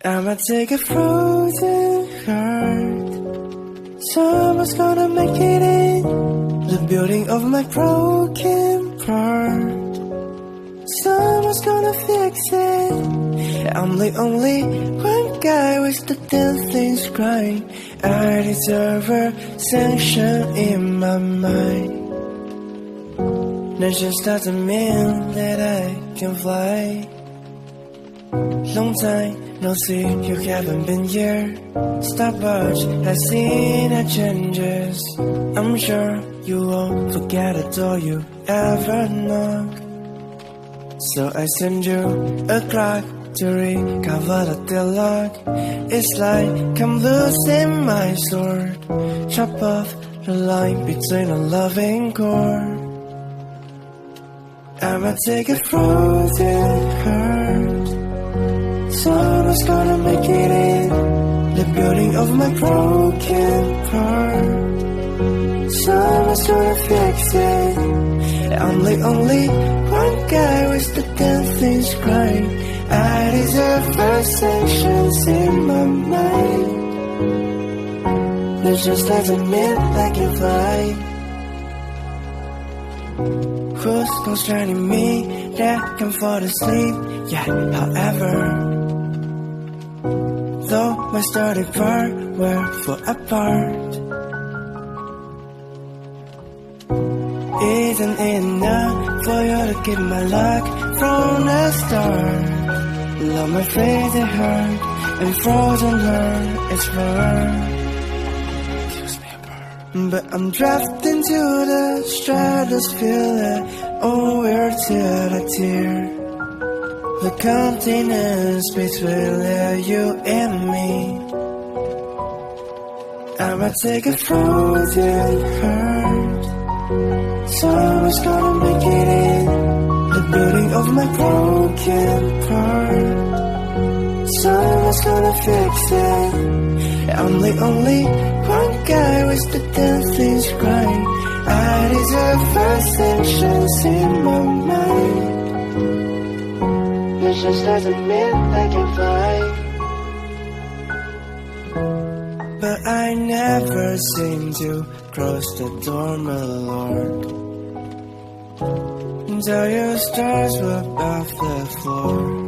I'ma take a frozen heart. Someone's gonna make it in the building of my broken part. Someone's gonna fix it. I'm the only one guy with the damn things right. I deserve a sanction in my mind. That just doesn't mean that I can fly. Long time no see, you haven't been here. Stopwatch has seen the changes. I'm sure you won't forget the door you ever knocked. So I send you a clock to recover the deadlock. It's like I'm losing my sword. Chop off the line between a loving chord. I'ma take a frozen heart. Someone's gonna make it in the building of my broken part. Someone's gonna fix it. I'm the only one guy with the damn things right. I deserve first sanctions in my mind. That just doesn't mean I can fly. Who's constraining me that I can fall asleep? Yeah, however, though my starting part we're far apart. Isn't it enough for you to keep my luck from the start? Love my face it hurt and frozen heart is burned. But I'm drafting to the stratosphere. Oh, we're tear to tear. The continents between you and me. I'ma take a frozen heart. Someone's gonna make it in the building of my broken part. Someone's gonna fix it. I'm the only one guy with the damn things right. I deserve first sanctions in my mind. It just doesn't mean I can fly. But I never seem to cross the door, my lord, until your stars were off the floor.